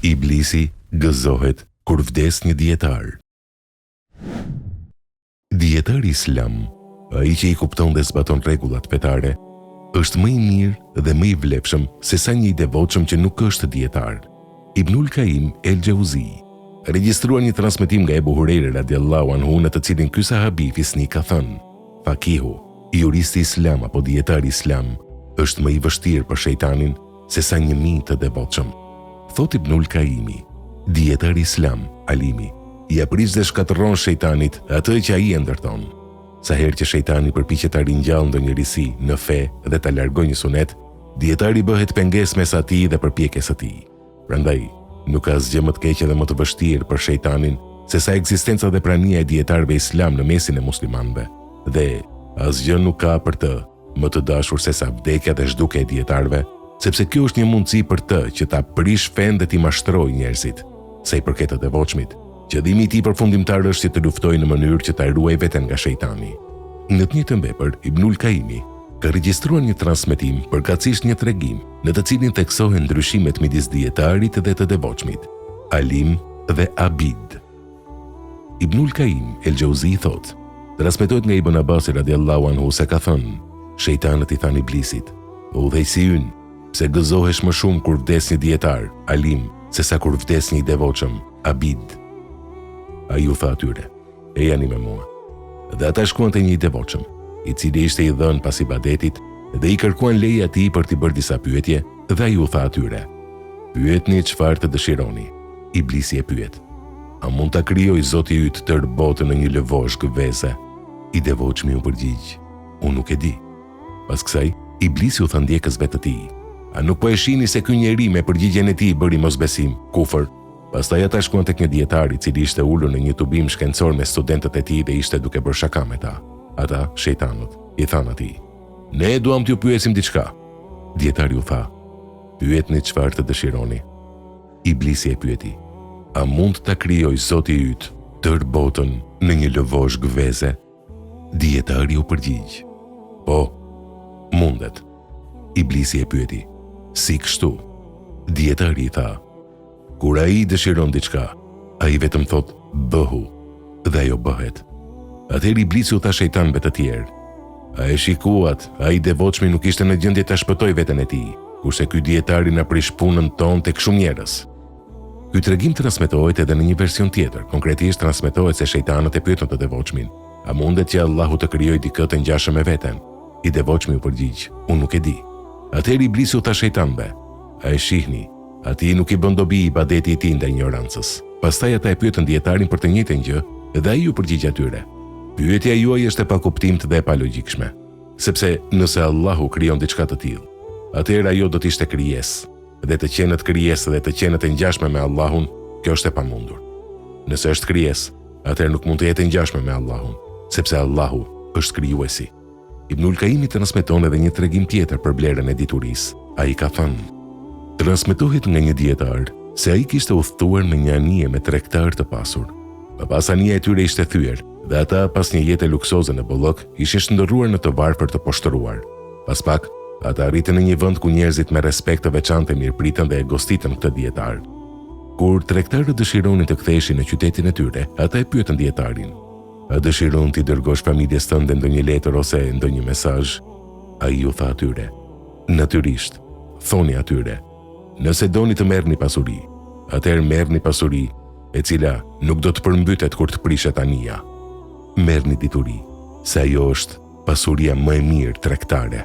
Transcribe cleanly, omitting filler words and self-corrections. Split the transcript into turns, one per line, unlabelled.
Iblisi gëzohet kur vdes një dietar. Dietari islam, ai që i kupton dhe zbaton rregullat fetare, është më i mirë dhe më i vlefshëm se sa një i devotshëm që nuk është dietar. Ibnul Qayyim el-Jauzi regjistruar një transmetim nga Ebu Hurajra radiallahu anhu, në të cilin ky sahabi fisnik ka thënë: fakihu, juristi islam apo dietari islam, është më i vështirë për shejtanin se sa 1000 të devotshëm. Thot Ibnul Qayyimi, dietari islam, alimi, i aprish dhe shkatërron shejtanit atë që ai e ndërton. Sa herë që shejtani përpiqet ta ringjallë ndonjëri në fe dhe ta largojë një sunet, dietari bëhet pengesë mes atij dhe përpjekjes së tij. Prandaj, nuk ka asgjë më të keqe dhe më të vështirë për shejtanin se sa ekzistenca dhe prania e dietarëve islam në mesin e muslimanëve. Dhe asgjë nuk ka për të më të dashur se sa vdekja dhe zhdukja e dietarëve, sepse kjo është një mundësi për të që ta prish fen dhe t'i mashtrojë njerëzit. Sa i përket të devotshmit, qëllimi i tij përfundimtar është që të luftojë në mënyrë që ta ruajë veten nga shejtani. Në të njëjtën vepër, Ibnul Qayyimi ka regjistruar një transmetim, përkatësisht një tregim, në të cilin theksohen ndryshimet midis dietarit dhe të devotshmit, alim dhe abid. Ibnul Qayyim el-Jauzi thot, transmetohet nga Ibn Abbas radiallahu anhu se ka thënë: shejtanët i thanë Iblisit: udhëheqësi ynë, pse gëzohesh më shumë kur vdes një dietar, alim, se sa kur vdes një devotshëm, abid. Ai u tha atyre: e jani me mua. Dhe ata shkuan te një devotshëm, i cili ishte i dhënë pas ibadetit, dhe i kërkuan leje atij për t'i bërë disa pyetje, dhe ai u tha atyre: pyetni çfarë të dëshironi. Iblisi e pyet: a mund ta krijoj Zoti yt tërë botën në një lëvozh gëveze? I devotshmi u përgjigj: unë nuk e di. Pas kësaj, Iblisi u tha ndjekësve të tij: a nuk po e shihni se ky njeri me përgjigjen e tij bëri mosbesim, kufër? Pastaj ata shkuan tek një dietar i cili ishte ulur në një tubim shkencor me studentët e tij dhe ishte duke bërë shaka me ta. Ata, shejtanët, i thanë atij: ne duam t'ju pyesim diçka. Dietari u tha: pyetni çfarë të dëshironi. Iblisi e pyeti: a mund ta krijoj Zoti yt tërë botën në një lëvozh gëveze? Dietari u përgjigj: po, mundet. Iblisi e pyeti: si kështu? Dietari i tha: kur ai dëshiron diçka, ai vetëm thot bëhu, dhe ajo bëhet. Atëherë Iblisi u tha shejtanëve të tjerë: a e shikuat, ai devotshmi nuk ishte në gjendje ta shpëtojë veten e tij, kurse ky dietari na prish punën tonë tek shumë njerëz. Ky tregim transmetohet edhe në një version tjetër. Konkretisht transmetohet se shejtanët e pyetën të devotshmin: a mundet që Allahu të krijojë dikë të ngjashëm me veten? I devotshmi u përgjigj: unë nuk e di. Atëherë Iblisi u tha shejtanëve: a e shihni, atij nuk i bën dobi ibadeti i tij ndaj ignorancës. Pastaj ata e pyetën dietarin për të njëjtën gjë, dhe ai u përgjigj atyre: pyetja juaj është e pakuptimtë dhe e palogjikshme, sepse nëse Allahu krijon diçka të tillë, atëherë ajo do të ishte krijesë, dhe të qenët krijesë dhe të qenët e ngjashme me Allahun, kjo është e pamundur. Nëse është krijesë, atëherë nuk mund të jetë e ngjashme me Allahun, sepse Allahu është krijuesi. Ibnul Qayyimi transmeton edhe një tregim tjetër për vlerën e diturisë. Ai ka thënë: transmetohet nga një dietar se ai kishte udhëtuar në një anije me tregtar të pasur. Pas anija e tyre ishte thyer, dhe ata pas një jete luksoze në bollok ishin shndërruar në të varfër të poshtëruar. Pas pak, ata arritën në një vend ku njerëzit me respekt të veçantë mirëpritën dhe e gostitën këtë dietar. Kur tregtarët dëshironin të ktheheshin në qytetin e tyre, ata e pyetën dietarin: a dëshiron t'i dërgosh familjes tënde ndonjë letër ose ndonjë mesazh? Ai u tha atyre: natyrisht, thoni atyre: nëse doni të merrni pasuri, atëherë merrni pasuri e cila nuk do të përmbytet kur të prishet anija. Merrni dituri, se ajo është pasuria më e mirë tregtare.